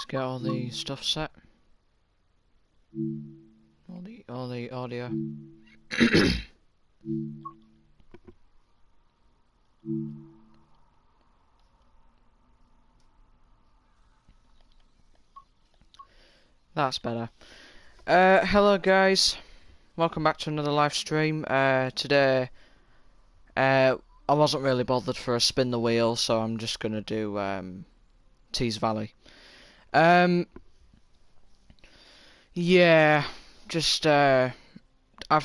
Get all the stuff set. All the audio. That's better. Hello guys, welcome back to another live stream. Today, I wasn't really bothered for a spin the wheel, so I'm just gonna do Tees Valley. Yeah, just I've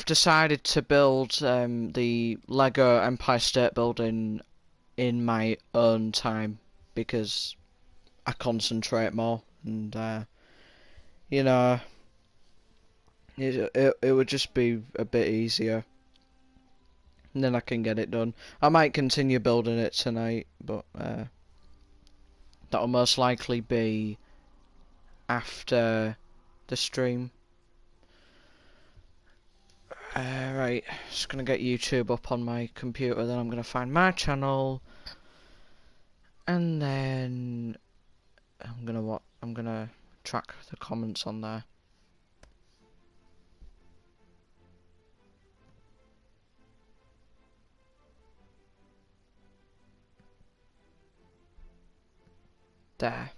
decided to build the Lego Empire State Building in my own time because I concentrate more and you know. It would just be a bit easier, and then I can get it done. I might continue building it tonight, but that'll most likely be after the stream. Right, just gonna get YouTube up on my computer, then I'm gonna find my channel, and then I'm gonna track the comments on there. There.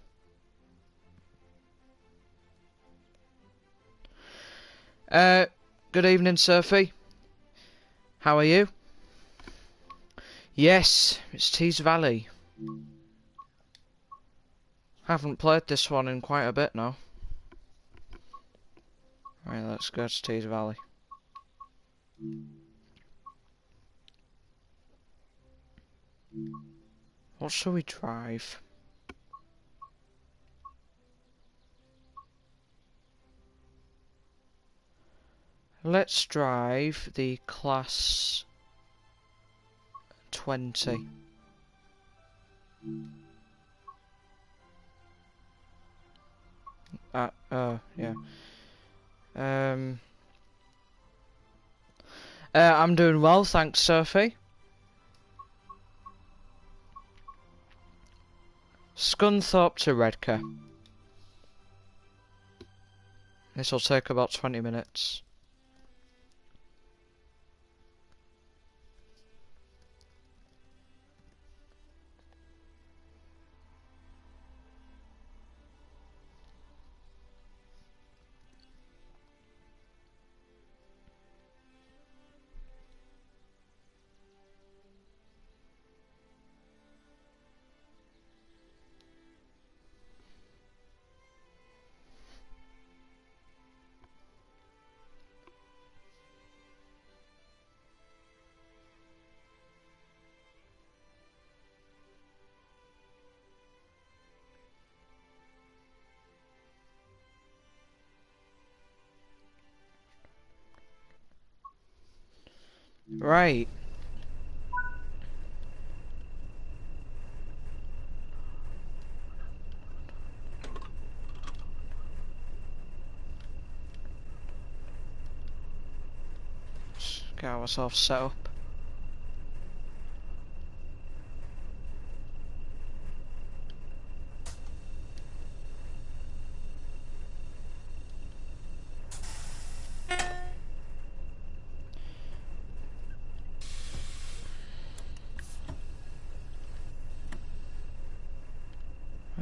Good evening, Surfy. How are you? Yes, it's Tees Valley. Haven't played this one in quite a bit now. Right, let's go to Tees Valley. What shall we drive? Let's drive the Class 20. Yeah. I'm doing well, thanks, Sophie. Scunthorpe to Redcar. This will take about 20 minutes. Right. Let's get ourselves set up.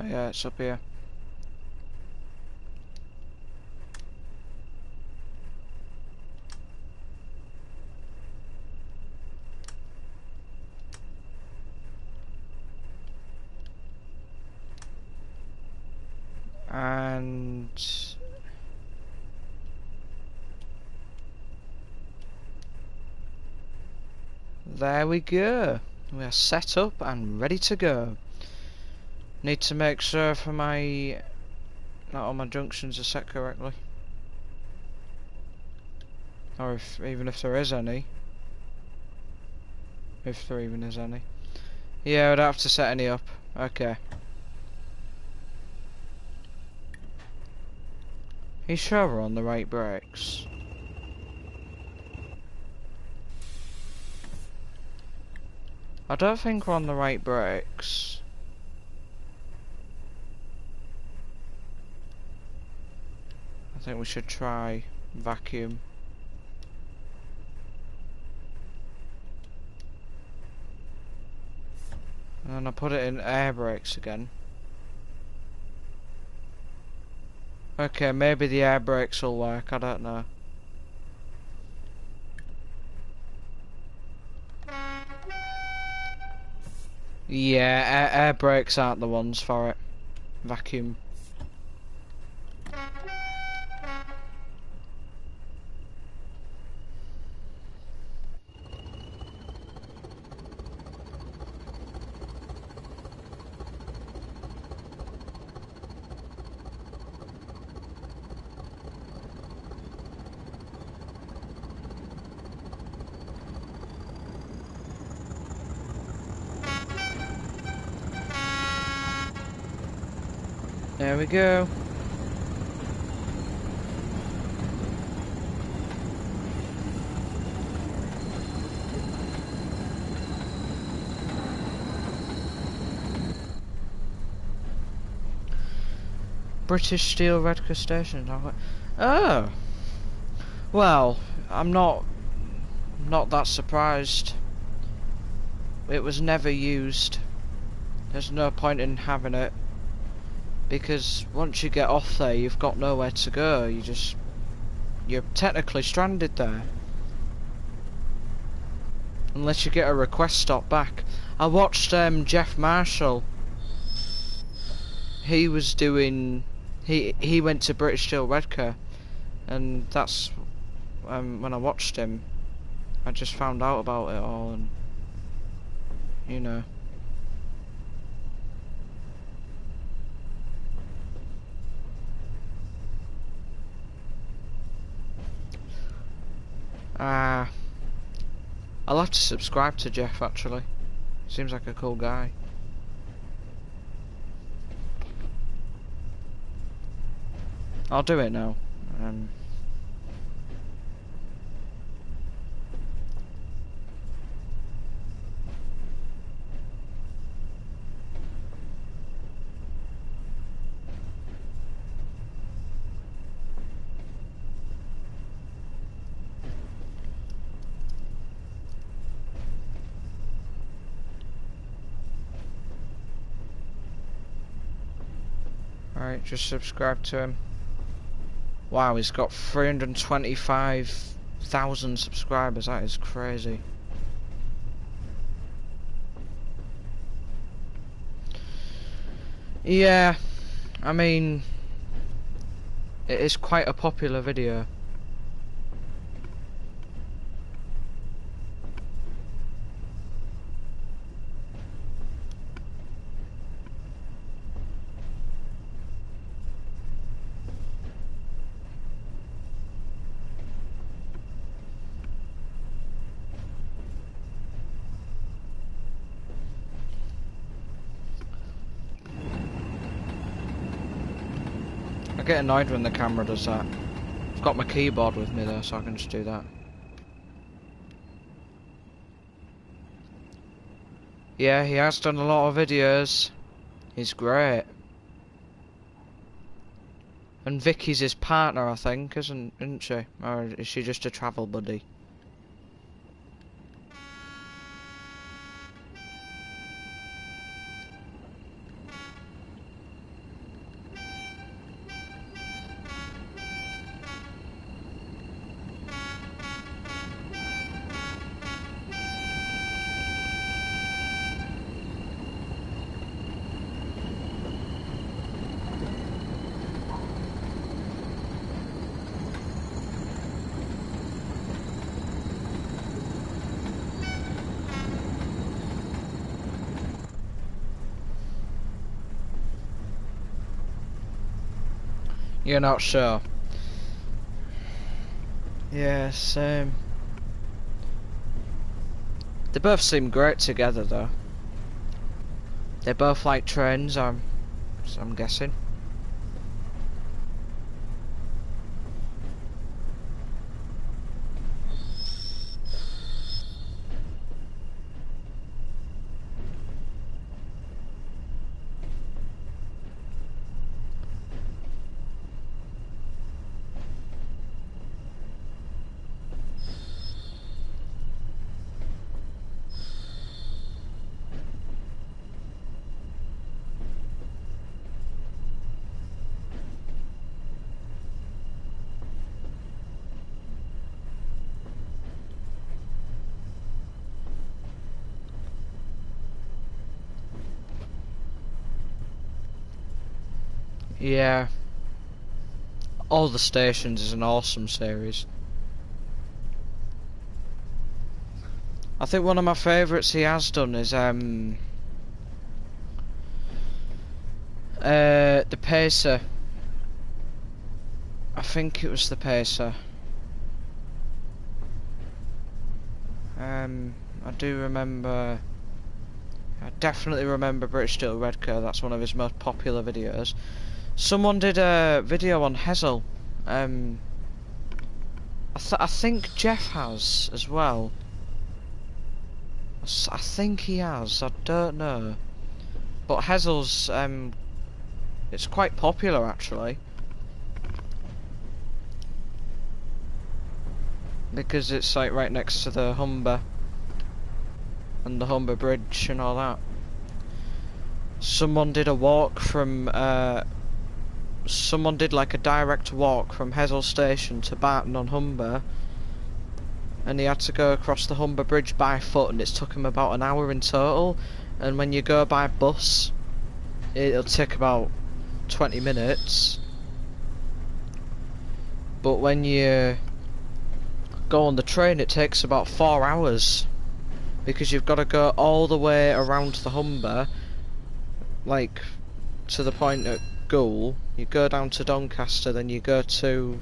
Oh, yeah, it's up here. And there we go. We are set up and ready to go. Need to make sure for my that all my junctions are set correctly. Or even if there is any. If there even is any. Yeah, I don't have to set any up. Okay. Are you sure we're on the right brakes? I don't think we're on the right brakes. I think we should try vacuum. And then I put it in air brakes again. Okay, maybe the air brakes will work, I don't know. Yeah, air brakes aren't the ones for it. Vacuum. There we go. British Steel Redcar Station. Oh. Well, I'm not that surprised. It was never used. There's no point in having it. Because once you get off there, you've got nowhere to go. You're technically stranded there. Unless you get a request stop back. I watched Jeff Marshall. He was doing... He went to British Steel Redcar. And that's... when I watched him, I just found out about it all and... You know... I'll have to subscribe to Jeff actually. Seems like a cool guy. I'll do it now. Alright, just subscribe to him. Wow, he's got 325,000 subscribers. That is crazy. Yeah, I mean, it is quite a popular video. I get annoyed when the camera does that. I've got my keyboard with me though, so I can just do that. Yeah, he has done a lot of videos. He's great. And Vicky's his partner, I think, isn't she? Or is she just a travel buddy? You're not sure? Yeah, same. They both seem great together though. They both like trains, I'm guessing. Yeah, All the Stations is an awesome series. I think one of my favourites he has done is The Pacer. I think it was The Pacer. I do remember. I definitely remember British Steel Redcar. That's one of his most popular videos. Someone did a video on Hezel. I think Jeff has as well. I think he has. I don't know. But Hezel's it's quite popular actually. Because it's like right next to the Humber and the Humber Bridge and all that. Someone did a walk from someone did like a direct walk from Hezel Station to Barton on Humber, and he had to go across the Humber Bridge by foot, and it took him about an hour in total. And when you go by bus, it'll take about 20 minutes. But when you go on the train, it takes about 4 hours, because you've got to go all the way around the Humber, like to the point at Goole. You go down to Doncaster, then you go to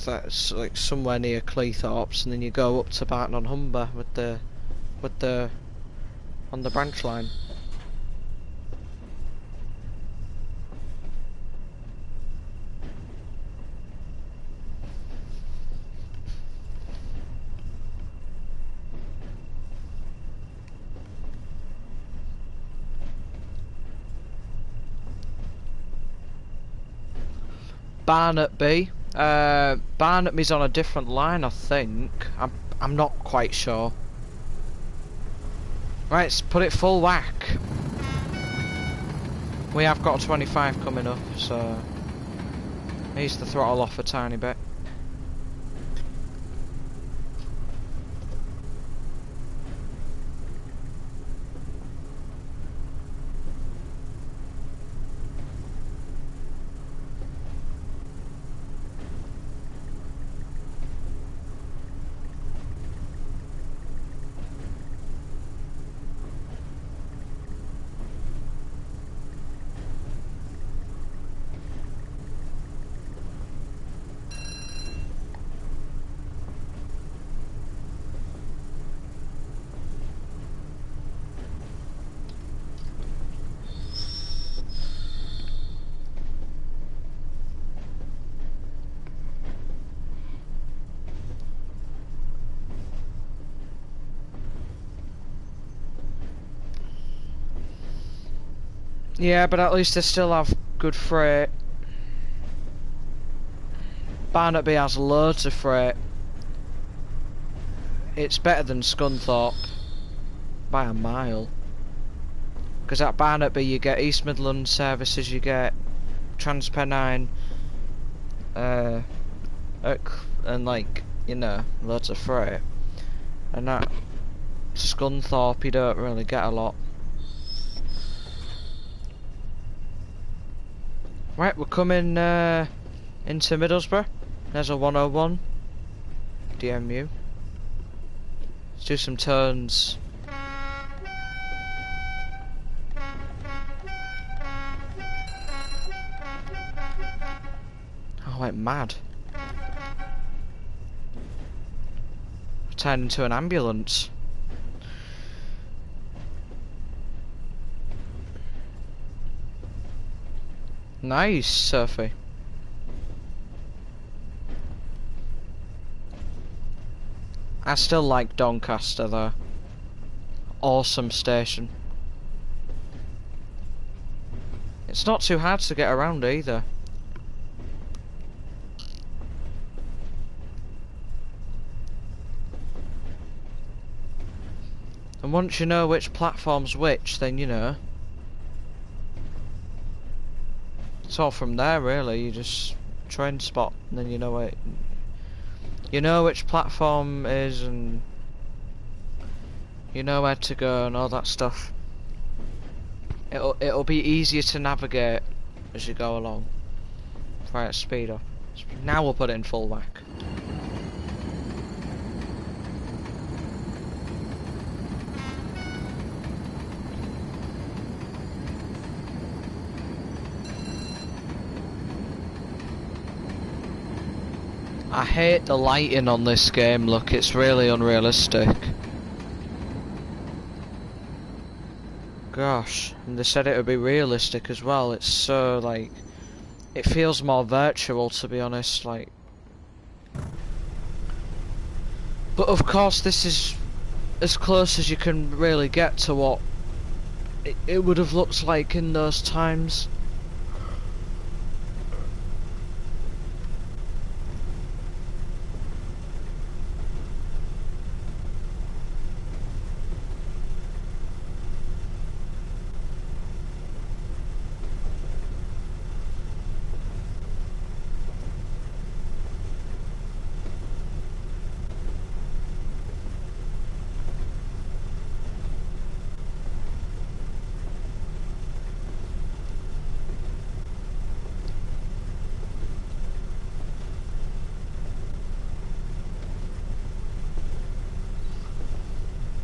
that's like somewhere near Cleethorpes, and then you go up to Barton on Humber with the on the branch line. Barnetby. Barnetby's on a different line, I think. I'm not quite sure. Right, let's put it full whack. We have got a 25 coming up, so needs to throttle off a tiny bit. Yeah, but at least they still have good freight. Barnetby has loads of freight. It's better than Scunthorpe by a mile. Because at Barnetby you get East Midlands services, you get Transpennine, and like, you know, loads of freight. And at Scunthorpe you don't really get a lot. Right, we're coming into Middlesbrough. There's a 101 DMU. Let's do some turns. I went mad. I turned into an ambulance. Nice, Sophie. I still like Doncaster though. Awesome station. It's not too hard to get around either. And once you know which platform's which, then you know. It's all from there really, you just train spot and then you know it. You know which platform is and you know where to go and all that stuff. It'll be easier to navigate as you go along. Right, speed up. Now we'll put it in full whack. I hate the lighting on this game, look, it's really unrealistic. Gosh, and they said it would be realistic as well, it's so, like, it feels more virtual, to be honest, like. But of course this is as close as you can really get to what it would have looked like in those times.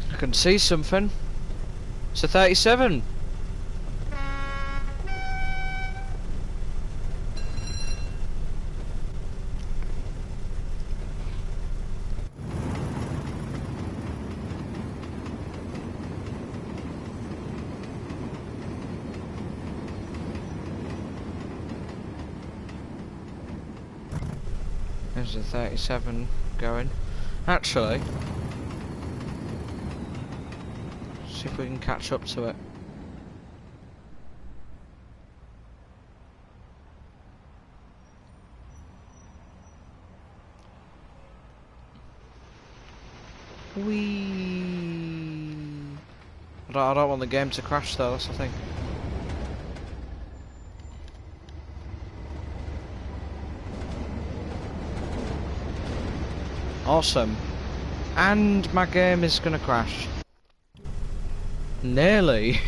I can see something. It's a 37. There's a 37 going. Actually, see if we can catch up to it. Whee! I don't want the game to crash though, that's the thing. Awesome. And my game is gonna crash. Nearly.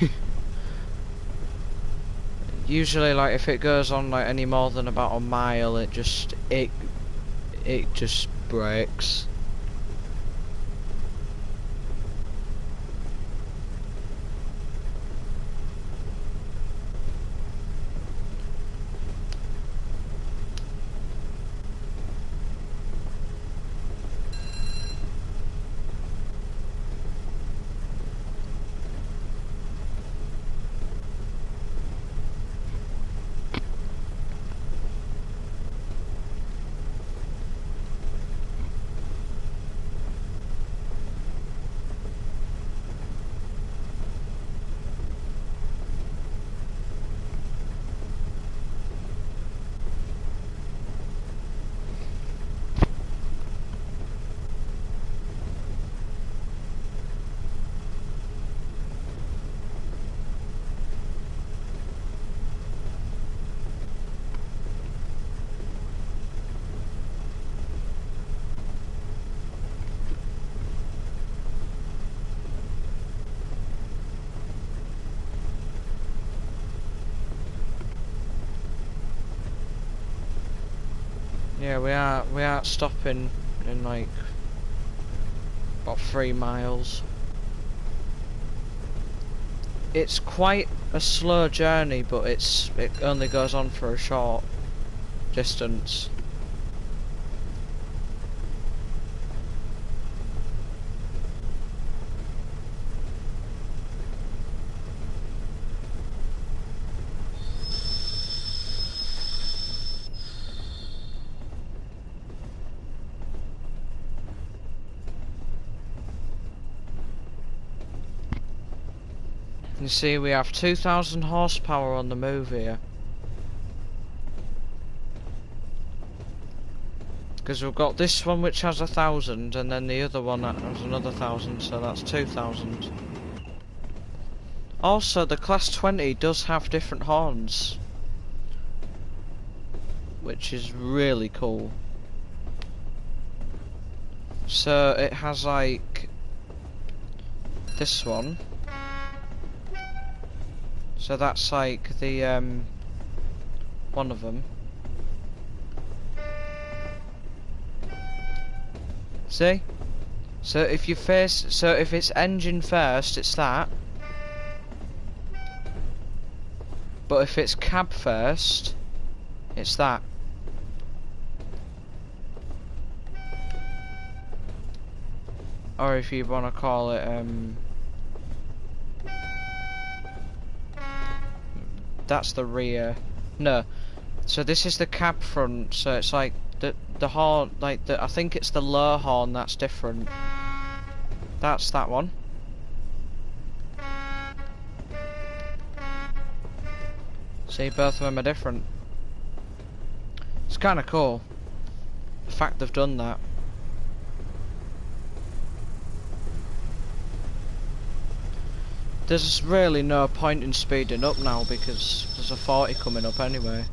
Usually, like, if it goes on like any more than about a mile, it just breaks. Yeah, we are stopping in like about 3 miles. It's quite a slow journey, but it only goes on for a short distance. You see, we have 2,000 horsepower on the move here. Because we've got this one which has 1,000, and then the other one that has another 1,000, so that's 2,000. Also, the Class 20 does have different horns, which is really cool. So it has like this one. So that's like the One of them. See? So if if it's engine first, it's that. But if it's cab first, it's that. Or if you want to call it, that's the rear. No. So this is the cab front, so it's like the horn, like I think it's the low horn that's different. That's that one. See, both of them are different. It's kind of cool, the fact they've done that. There's really no point in speeding up now because there's a 40 coming up anyway.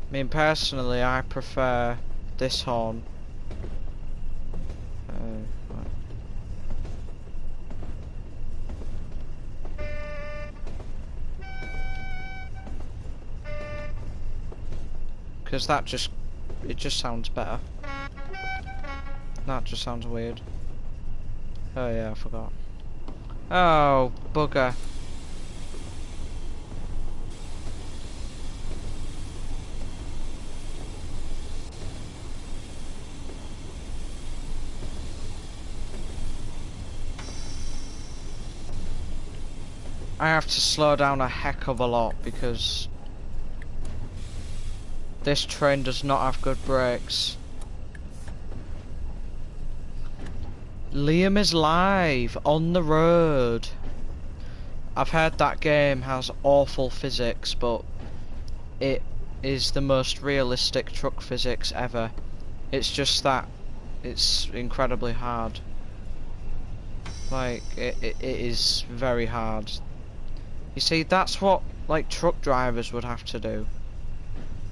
I mean, personally, I prefer this horn. Because it just sounds better. That just sounds weird. Oh yeah, I forgot. Oh, bugger. I have to slow down a heck of a lot because this train does not have good brakes. Liam is live on the road. I've heard that game has awful physics, but it is the most realistic truck physics ever. It's just that it's incredibly hard. Like, it is very hard. You see, that's what, like, truck drivers would have to do.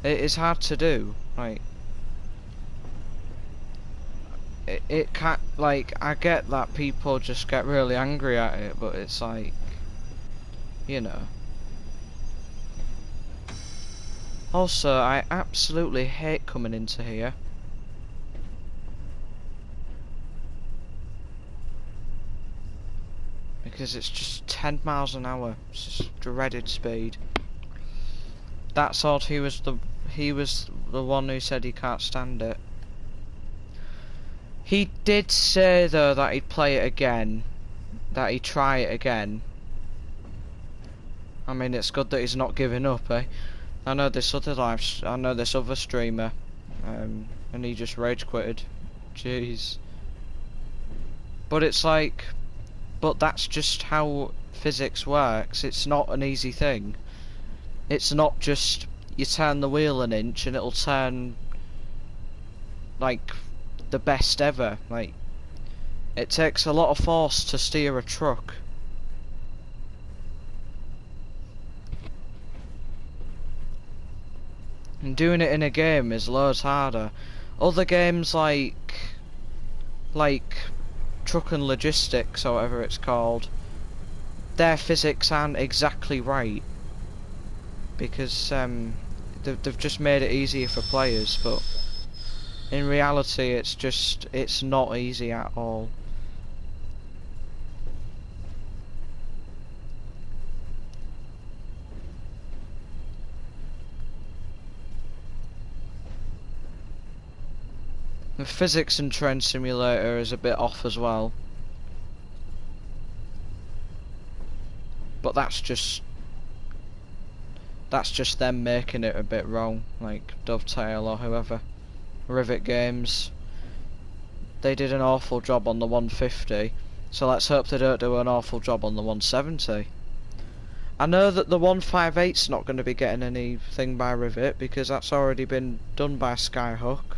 It is hard to do, like... It can't, like, I get that people just get really angry at it, but it's like... You know. Also, I absolutely hate coming into here. Because it's just 10 miles an hour. It's just dreaded speed. That's odd. He was the one who said he can't stand it. He did say though that he'd play it again, that he'd try it again. I mean, it's good that he's not giving up, eh? I know this other streamer, and he just rage quitted. Jeez. But it's like, but that's just how physics works. It's not an easy thing. It's not just you turn the wheel an inch and it'll turn like the best ever. Like, it takes a lot of force to steer a truck. And doing it in a game is loads harder. Other games like Truck and Logistics or whatever it's called, their physics aren't exactly right because they've just made it easier for players, but in reality it's not easy at all. The physics in Train Simulator is a bit off as well, but that's just That's just them making it a bit wrong, like Dovetail or whoever. Rivet Games. They did an awful job on the 150, so let's hope they don't do an awful job on the 170. I know that the 158's not going to be getting anything by Rivet because that's already been done by Skyhook.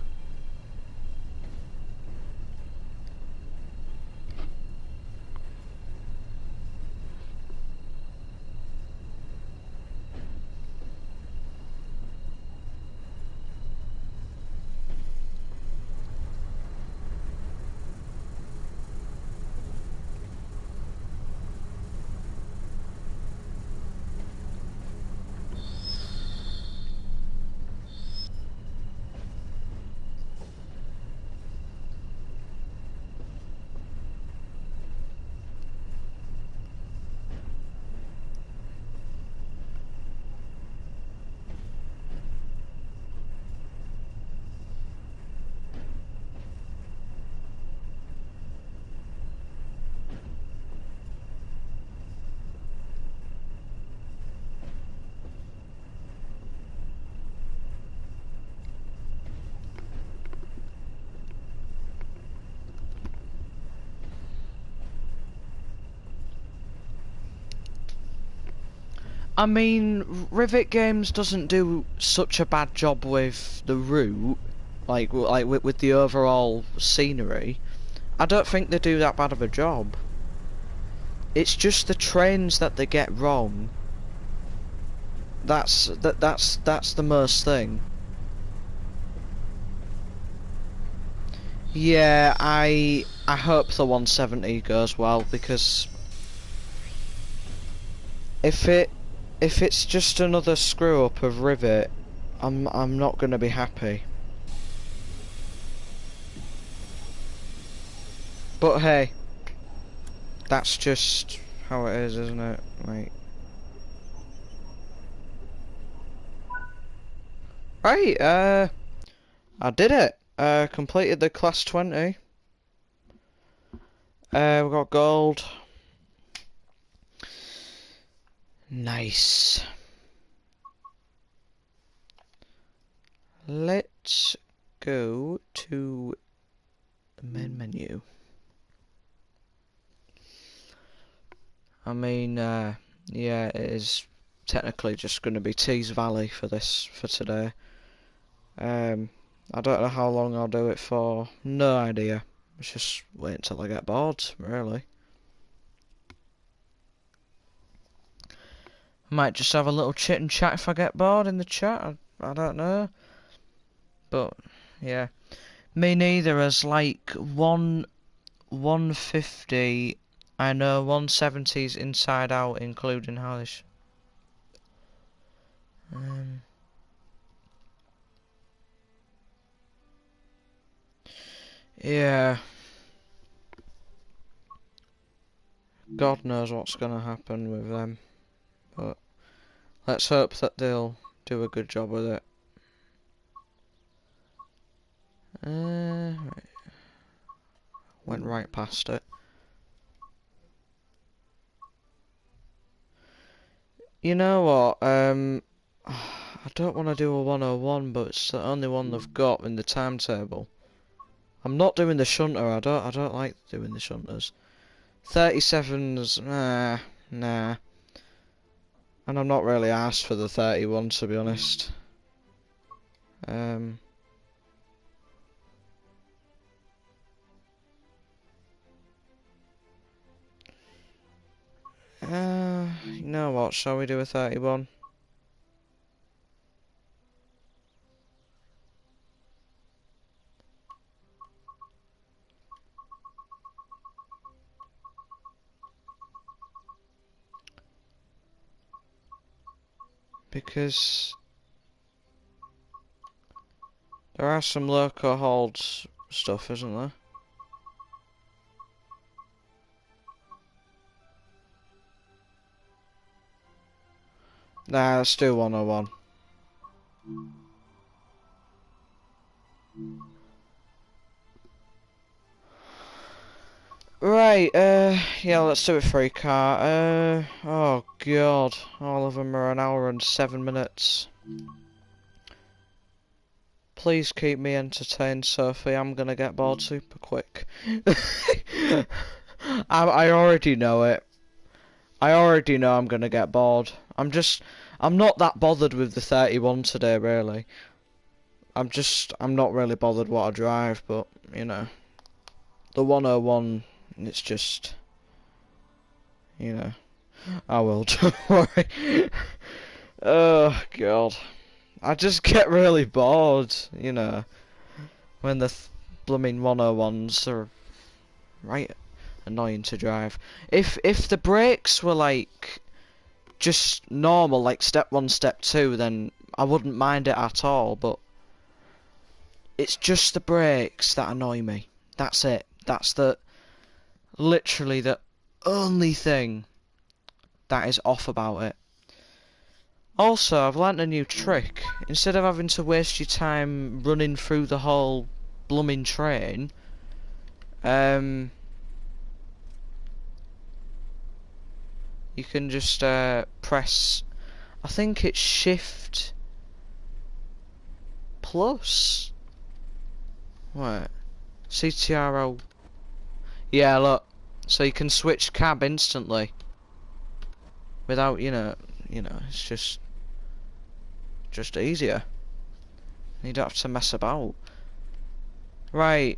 I mean, Rivet Games doesn't do such a bad job with the route, like with the overall scenery. I don't think they do that bad of a job. It's just the trains that they get wrong. That's the most thing. Yeah, I hope the 170 goes well because if it's just another screw up of Rivet, I'm not gonna be happy. But hey, that's just how it is, isn't it? Like, right, I did it. Completed the class 20. We got gold. Nice. Let's go to the main menu. I mean, yeah, it is technically just going to be Tees Valley for today. I don't know how long I'll do it for. No idea. Let's just wait until I get bored, really. Might just have a little chit and chat if I get bored in the chat. I don't know. But yeah, me neither. As like 150. I know 170's inside out, including Hellish. Yeah. God knows what's gonna happen with them, but let's hope that they'll do a good job with it. Right. Went right past it. You know what? I don't want to do a 101, but it's the only one they've got in the timetable. I'm not doing the shunter. I don't like doing the shunters. 37's nah. And I'm not really asked for the 31, to be honest. You know what? Shall we do a 31? Because there are some local holds stuff, isn't there? Nah, let's do 101. Right, yeah, let's do a free car. Oh god, all of them are an hour and 7 minutes. Please keep me entertained, Sophie. I'm gonna get bored super quick. I already know it. I already know I'm gonna get bored. I'm not that bothered with the 31 today, really. I'm not really bothered what I drive, but, you know. The 101, it's just, you know. I will, don't worry. Oh, God. I just get really bored, you know, when the blooming 101s are right annoying to drive. If the brakes were like just normal, like step 1, step 2, then I wouldn't mind it at all, but it's just the brakes that annoy me. That's it. That's literally the only thing that is off about it. Also, I've learnt a new trick. Instead of having to waste your time running through the whole blooming train, you can just press, I think it's Shift Plus. What? CTRL. Yeah, look. So you can switch cab instantly. Without, you know, it's just easier. You don't have to mess about. Right.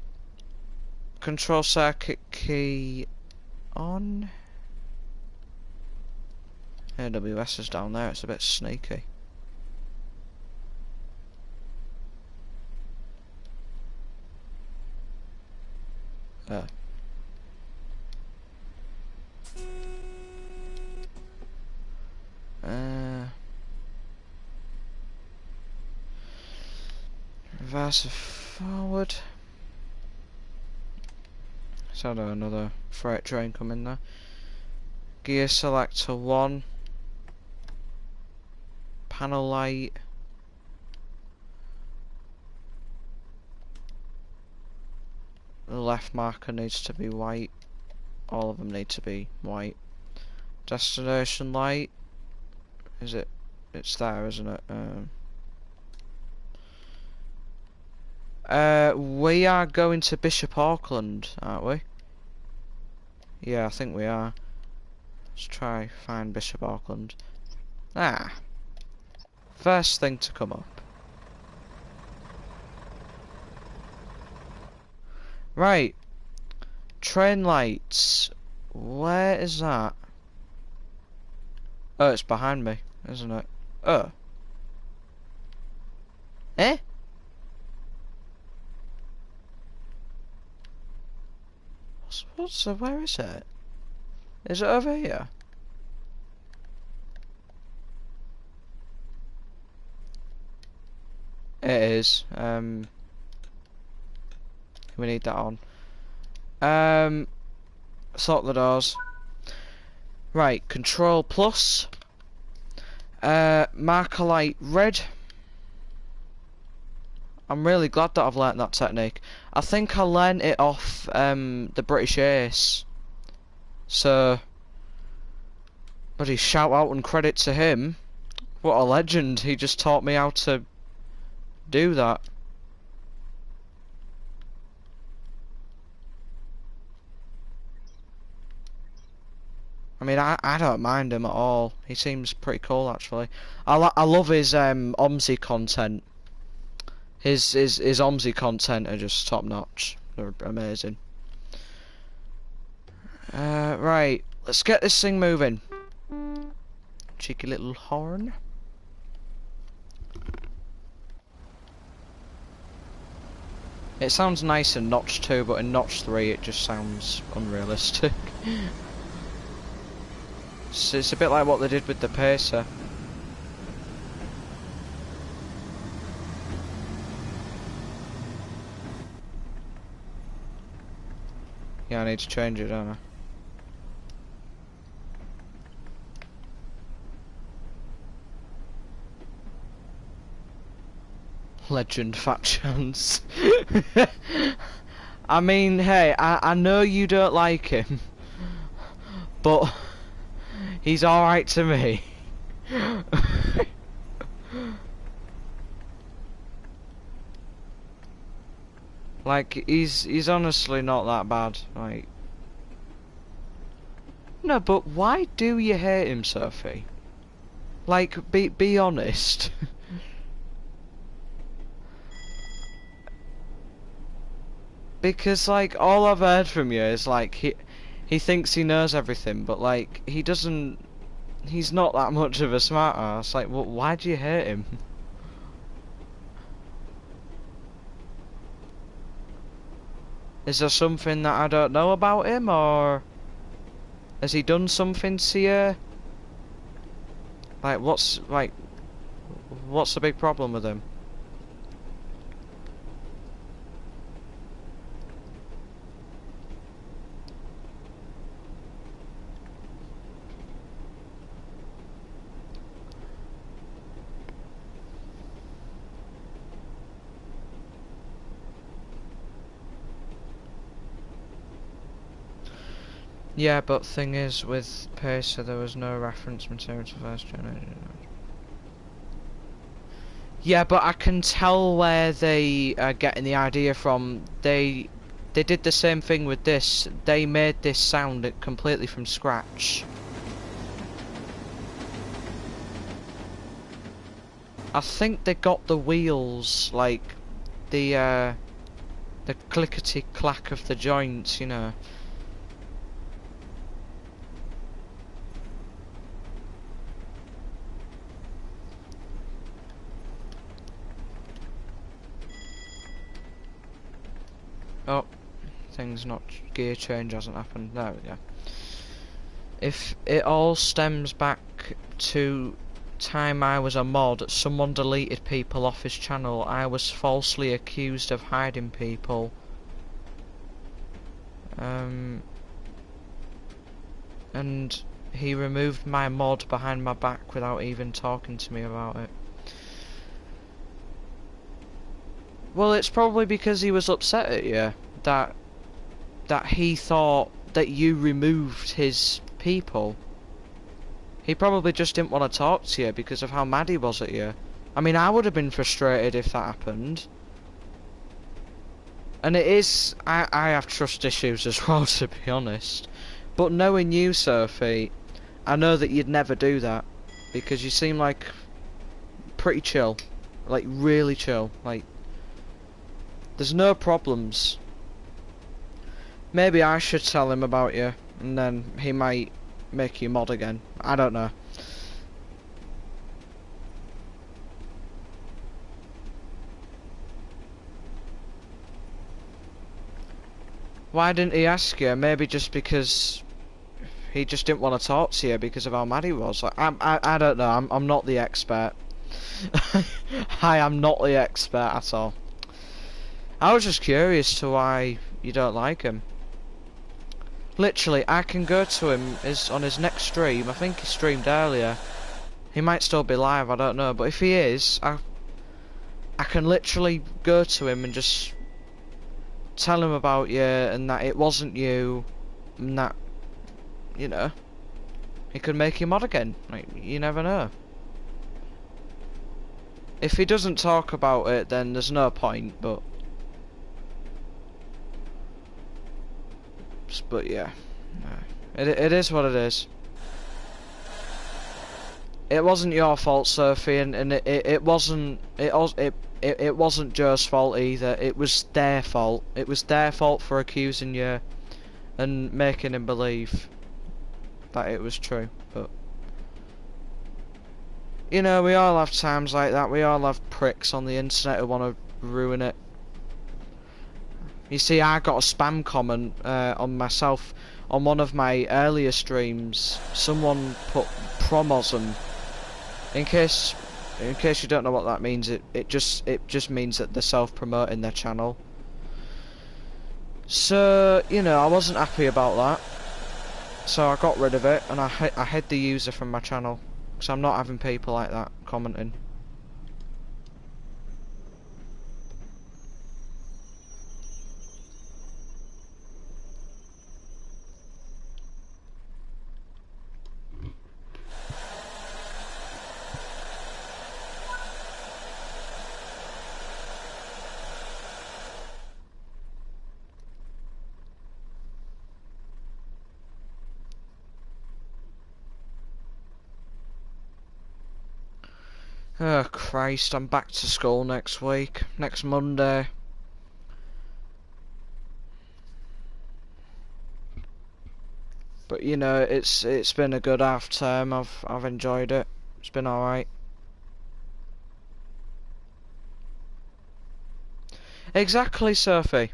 Control circuit key on. AWS is down there, it's a bit sneaky. Reverse forward. So another freight train coming there. Gear selector 1. Panel light. The left marker needs to be white. All of them need to be white. Destination light. Is it? It's there, isn't it? We are going to Bishop Auckland, aren't we? Yeah, I think we are. Let's try find Bishop Auckland. Ah. First thing to come up. Right. Train lights. Where is that? Oh, it's behind me, isn't it? Oh. Eh? Where is it? Is it over here? It is. We need that on. Sort the doors. Right, Control Plus. Marker light red. I'm really glad that I've learnt that technique. I think I learnt it off the British Ace. So, buddy, shout out and credit to him. What a legend. He just taught me how to do that. I mean, I don't mind him at all. He seems pretty cool, actually. I love his OMSI content. His OMSI content are just top notch. They're amazing. Right, let's get this thing moving. Cheeky little horn. It sounds nice in Notch 2, but in Notch 3 it just sounds unrealistic. It's a bit like what they did with the Pacer. Yeah, I need to change it, don't I? Legend Fat Chance. I mean, hey, I know you don't like him, but he's alright to me. Like, he's honestly not that bad. Like, no, but why do you hate him, Sophie? Like, be honest. Because, like, all I've heard from you is, like, he thinks he knows everything, but, like, he doesn't... He's not that much of a smart ass. Like, why do you hate him? Is there something that I don't know about him, or... Has he done something to you? Like, what's the big problem with him? Yeah, but thing is, with Pacer, there was no reference material to first generation. Yeah, but I can tell where they are getting the idea from. They did the same thing with this. They made this sound completely from scratch. I think they got the wheels, like the clickety clack of the joints, you know. Oh, things not gear change hasn't happened. There we go. If it all stems back to time I was a mod, someone deleted people off his channel. I was falsely accused of hiding people. And he removed my mod behind my back without even talking to me about it. Well, it's probably because he was upset at you that he thought that you removed his people. He probably just didn't want to talk to you because of how mad he was at you. I mean, I would have been frustrated if that happened. And it is... I have trust issues as well, to be honest. But knowing you, Sophie, I know that you'd never do that. Because you seem like... pretty chill. Like, really chill. Like... There's no problems. Maybe I should tell him about you, and then he might make you mod again. I don't know. Why didn't he ask you? Maybe just because he just didn't want to talk to you because of how mad he was. Like, I don't know. I'm not the expert. I am not the expert at all. I was just curious to why you don't like him. Literally, I can go to him on his next stream. I think he streamed earlier. He might still be live, I don't know. But if he is, I can literally go to him and just tell him about you and that it wasn't you and that, you know, he could make you mod again. Like, you never know. If he doesn't talk about it, then there's no point, but yeah, no. It is what it is. It wasn't your fault, Sophie, and it wasn't it wasn't Joe's fault either. It was their fault. It was their fault for accusing you and making him believe that it was true. But you know, we all have times like that. We all have pricks on the internet who want to ruin it. You see, I got a spam comment on myself on one of my earlier streams. Someone put promosm. In case you don't know what that means, it just means that they're self-promoting their channel. So, you know, I wasn't happy about that. So I got rid of it and I hid the user from my channel. Because I'm not having people like that commenting. Oh Christ, I'm back to school next week, next Monday. But you know, it's been a good half term. I've enjoyed it. It's been alright. Exactly, Sophie.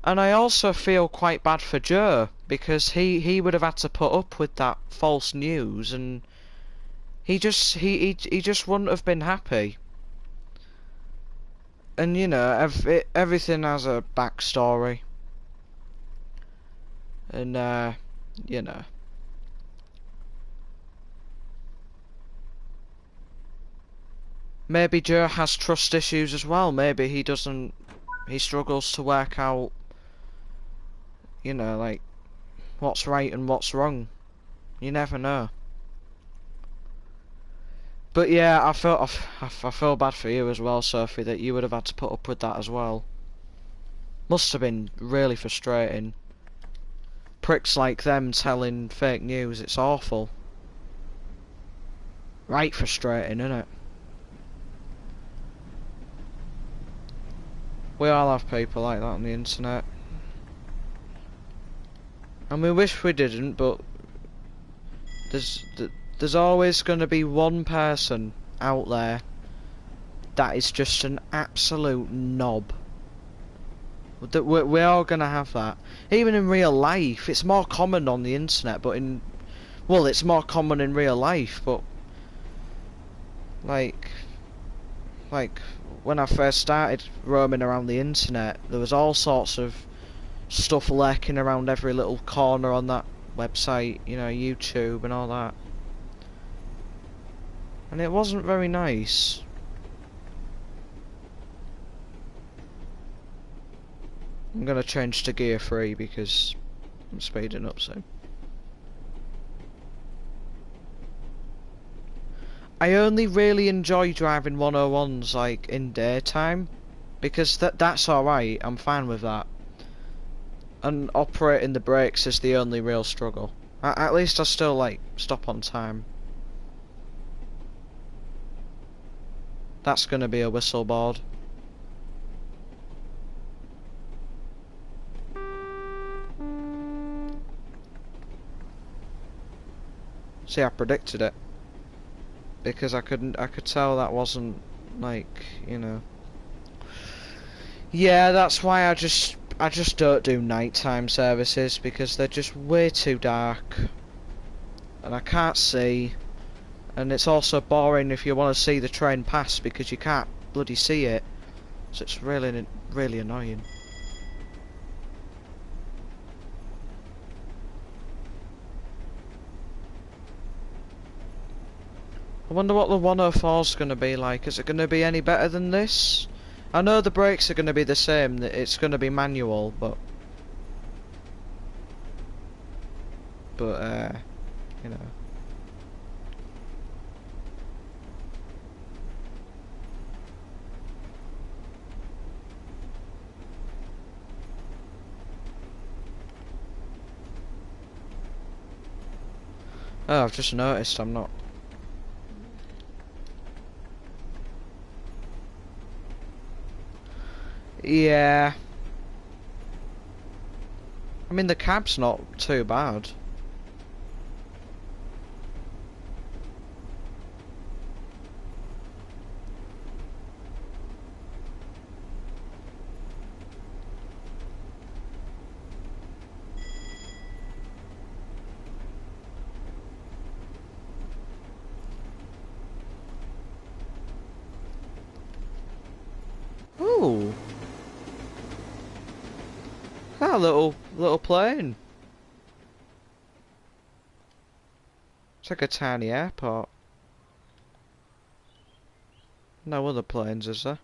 And I also feel quite bad for Joe because he would have had to put up with that false news, and he just wouldn't have been happy. And you know, everything has a backstory, and you know. Maybe Joe has trust issues as well. Maybe he struggles to work out, you know, like what's right and what's wrong. You never know. But yeah, I feel bad for you as well, Sophie, that you would have had to put up with that as well. Must have been really frustrating. Pricks like them telling fake news, it's awful. Right frustrating, isn't it? We all have people like that on the internet. And we wish we didn't, but there's there's always going to be one person out there that is just an absolute knob. We're all going to have that. Even in real life, it's more common on the internet, but well, it's more common in real life, but like when I first started roaming around the internet, there was all sorts of stuff lurking around every little corner on that website, you know, YouTube and all that. And it wasn't very nice. I'm gonna change to gear 3 because I'm speeding up soon. I only really enjoy driving 101s like in daytime because that's alright, I'm fine with that. And operating the brakes is the only real struggle. At least I still like stop on time. That's gonna be a whistle board. See, I predicted it because I could tell that wasn't like, you know. Yeah, that's why I just don't do nighttime services because they're just way too dark and I can't see, and it's also boring if you want to see the train pass because you can't bloody see it, so it's really annoying. I wonder what the 104 is going to be like. Is it going to be any better than this? I know the brakes are going to be the same, it's going to be manual, but you know. Oh, I've just noticed I'm not. Yeah. I mean, the cab's not too bad. Ooh. That little plane. It's like a tiny airport. No other planes, is there?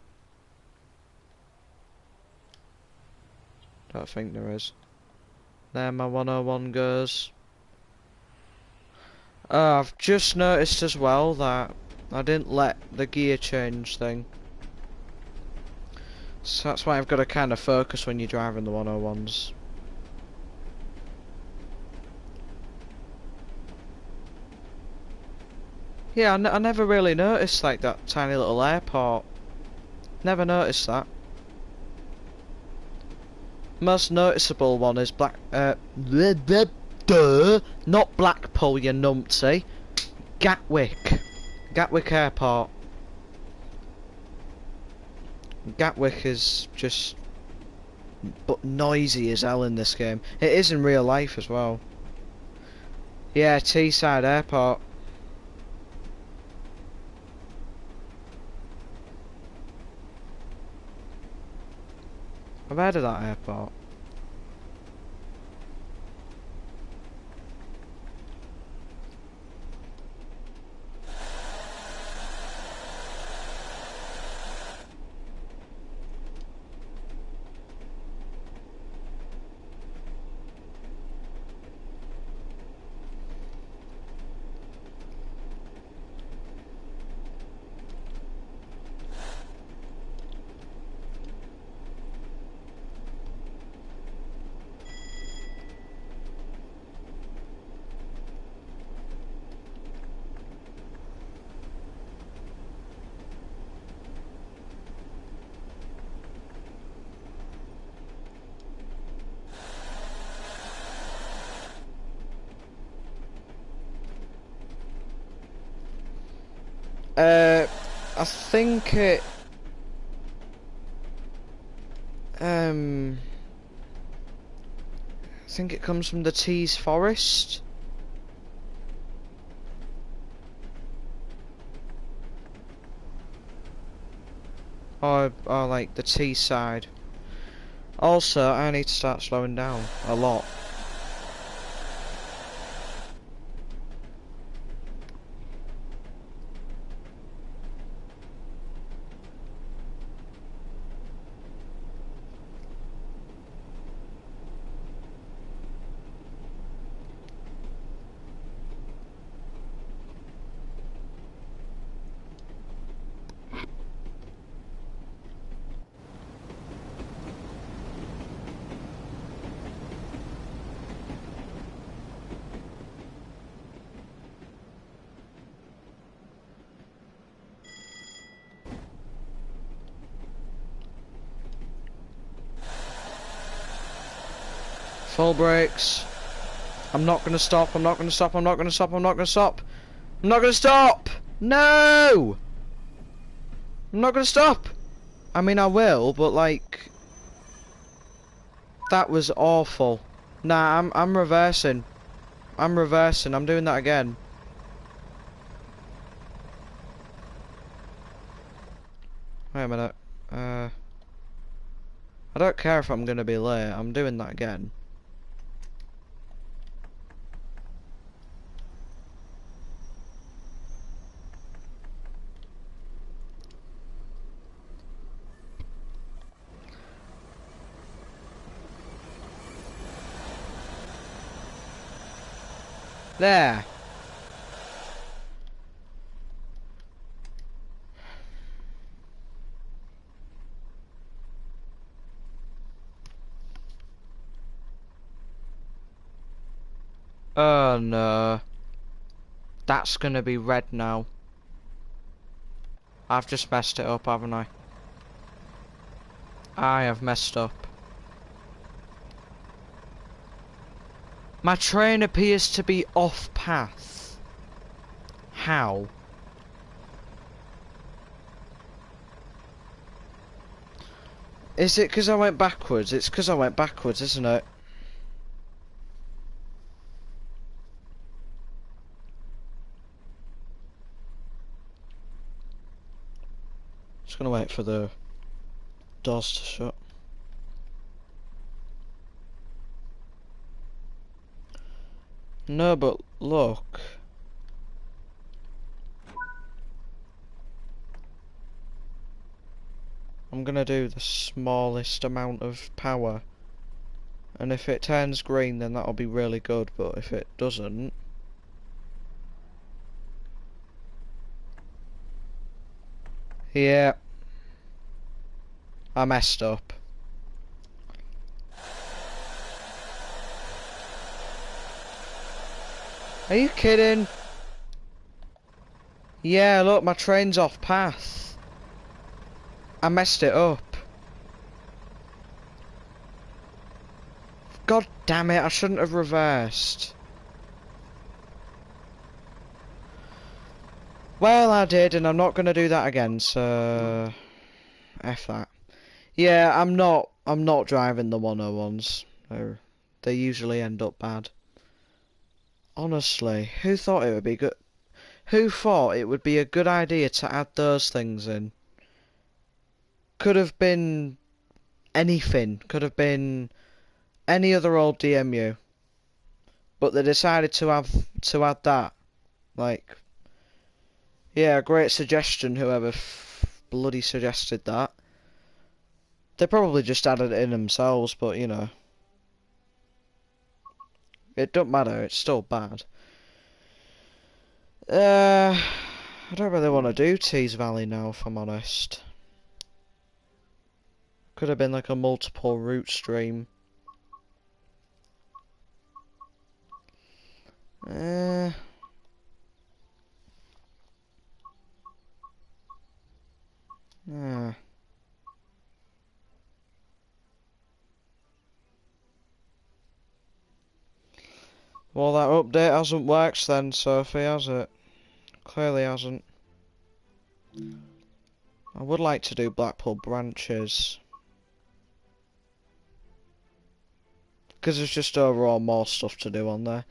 Don't think there is. There my 101 goes. Oh, I've just noticed as well that I didn't let the gear change thing. So that's why I've got to kind of focus when you're driving the 101s. Yeah, I never really noticed like that tiny little airport. Never noticed that. Most noticeable one is not Blackpool, you numpty. Gatwick. Gatwick Airport. Gatwick is just but noisy as hell in this game. It is in real life as well. Yeah, Teesside Airport. I've heard of that airport. I think it I think it comes from the Tees Forest. Or like the Teesside. Also, I need to start slowing down a lot. Full brakes. I'm not gonna stop, I'm not gonna stop, I'm not gonna stop, I'm not gonna stop. I'm not gonna stop! No! I'm not gonna stop! I mean, I will, but like... That was awful. Nah, I'm reversing. I'm reversing, I'm doing that again. Wait a minute. I don't care if I'm gonna be late, I'm doing that again. There. Oh no. That's gonna be red now. I've just messed it up, haven't I? I have messed up. My train appears to be off path. How? Is it because I went backwards? It's because I went backwards, isn't it? Just gonna wait for the doors to shut. No, but look. I'm gonna do the smallest amount of power. And if it turns green, then that'll be really good, but if it doesn't... Yeah. I messed up. Are you kidding? Yeah, look, my train's off path. I messed it up. God damn it, I shouldn't have reversed. Well, I did, and I'm not going to do that again, so... F that. Yeah, I'm not driving the 101s. They usually end up bad. Honestly, who thought it would be good? Who thought it would be a good idea to add those things in? Could have been anything. Could have been any other old DMU. But they decided to add that. Like, yeah, great suggestion, whoever bloody suggested that. They probably just added it in themselves, but you know. It don't matter, it's still bad. I don't really want to do Tees Valley now, if I'm honest. Could have been like a multiple route stream. Yeah. Well, that update hasn't worked then, Sophie, has it? Clearly hasn't. I would like to do Blackpool branches. Because there's just overall more stuff to do on there.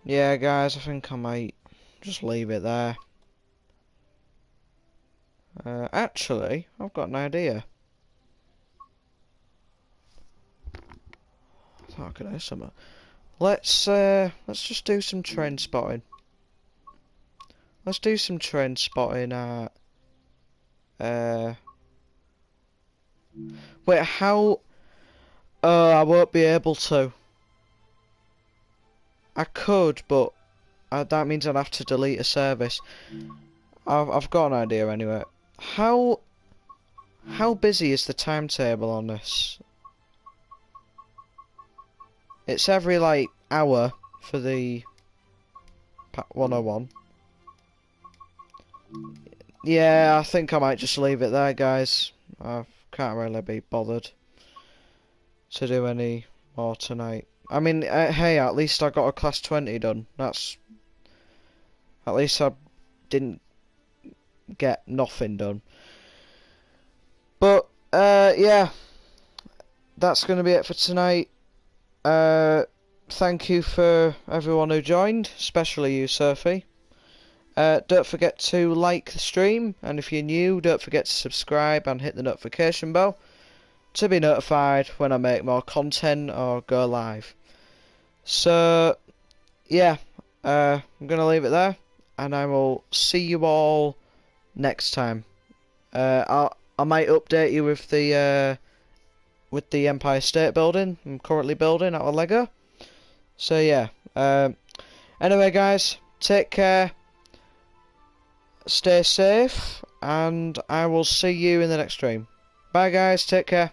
Yeah, guys, I think I might just leave it there. Actually, I've got an idea. I thought I could do something. Let's just do some train spotting. Let's do some train spotting at... Wait, how... I won't be able to. I could, but that means I'd have to delete a service. I've got an idea anyway. How busy is the timetable on this? It's every like hour for the 101. Yeah, I think I might just leave it there, guys. I can't really be bothered to do any more tonight. I mean, hey, at least I got a class 20 done. That's... At least I didn't get nothing done. But, yeah. That's going to be it for tonight. Thank you for everyone who joined, especially you, Sophie. Don't forget to like the stream, and if you're new, don't forget to subscribe and hit the notification bell to be notified when I make more content or go live. So, yeah, I'm going to leave it there, and I will see you all next time. I might update you with the Empire State Building I'm currently building out of Lego. So yeah. Anyway, guys, take care. Stay safe, and I will see you in the next stream. Bye, guys. Take care.